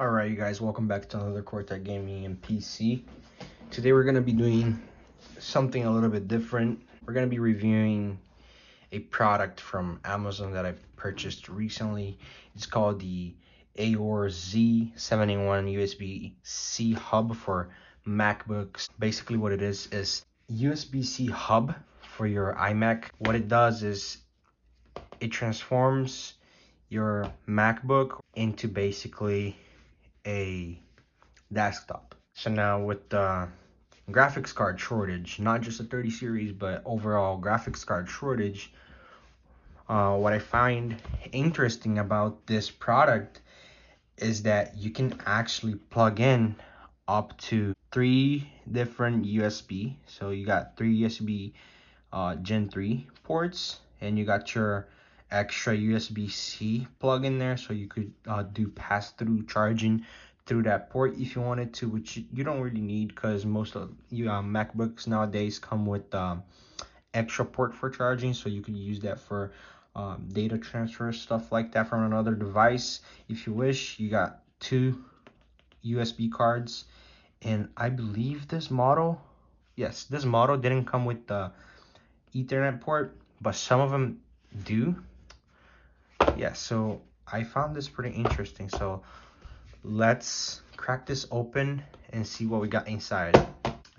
Alright you guys, welcome back to another Cortec Gaming and PC. Today we're going to be doing something a little bit different. We're going to be reviewing a product from Amazon that I purchased recently. It's called the AOR-Z781 USB-C hub for MacBooks. Basically what it is USB-C hub for your iMac. What it does is it transforms your MacBook into basically a desktop. So now with the graphics card shortage, not just the 30 series but overall graphics card shortage, what I find interesting about this product is that you can actually plug in up to 3 different USB. So you got 3 USB Gen 3 ports, and you got your extra USB-C plug in there, so you could do pass-through charging through that port if you wanted to, which you don't really need because most of MacBooks nowadays come with extra port for charging, so you could use that for data transfer, stuff like that, from another device if you wish. You got 2 USB cards, and I believe this model didn't come with the Ethernet port, but some of them do. Yeah, so I found this pretty interesting, so let's crack this open and see what we got inside.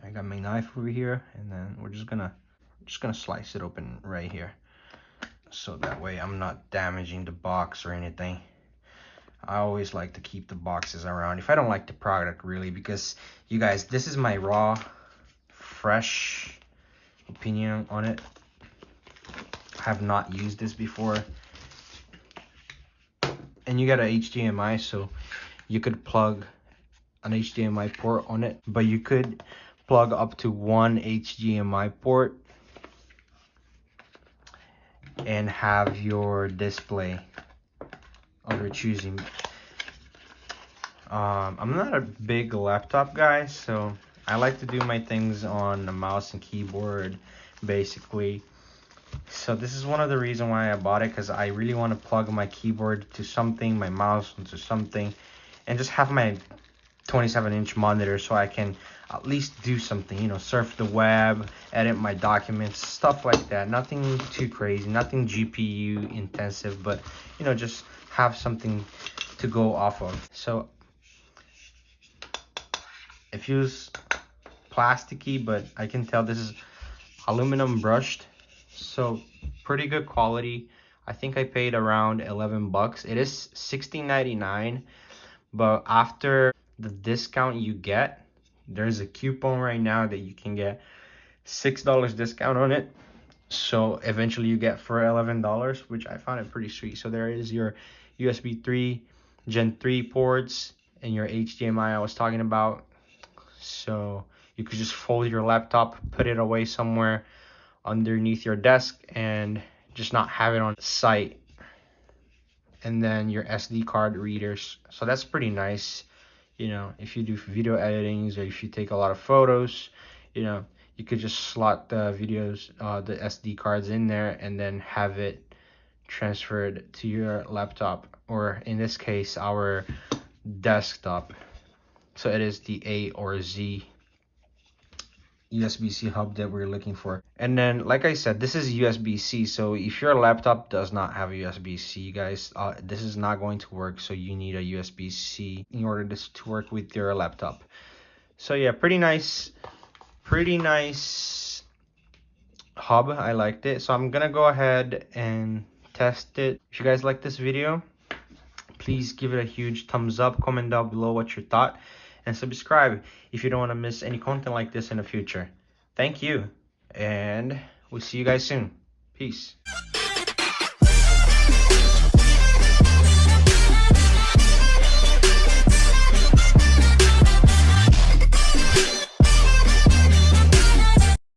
I got my knife over here, and then we're just gonna slice it open right here, so that way I'm not damaging the box or anything. I always like to keep the boxes around if I don't like the product, really, because you guys, this is my raw, fresh opinion on it. I have not used this before. And you got a HDMI, so you could plug an HDMI port on it, but you could plug up to 1 HDMI port and have your display of your choosing. I'm not a big laptop guy, so I like to do my things on a mouse and keyboard basically. So this is one of the reasons why I bought it, because I really want to plug my keyboard to something, my mouse into something, and just have my 27-inch monitor so I can at least do something, you know, surf the web, edit my documents, stuff like that. Nothing too crazy, nothing GPU intensive, but you know, just have something to go off of. So it feels plasticky, but I can tell this is aluminum brushed, so pretty good quality. I think I paid around 11 bucks. It is $16.99, but after the discount you get, there's a coupon right now that you can get $6 discount on it, so eventually you get for $11, which I found it pretty sweet. So there is your USB 3 Gen 3 ports and your HDMI I was talking about. So you could just fold your laptop, put it away somewhere underneath your desk, and just not have it on site. And then your SD card readers, so that's pretty nice. You know, if you do video editings or if you take a lot of photos, you know, you could just slot the videos, the SD cards in there, and then have it transferred to your laptop, or in this case our desktop. So it is the AOR-Z USB-C hub that we're looking for. And then, like I said, this is USB-C, so if your laptop does not have USB-C, guys, this is not going to work. So you need a USB-C in order to work with your laptop. So yeah, pretty nice hub. I liked it, so I'm gonna go ahead and test it. If you guys like this video, please give it a huge thumbs up, comment down below what you thought, and subscribe if you don't want to miss any content like this in the future. Thank you, and we'll see you guys soon. Peace.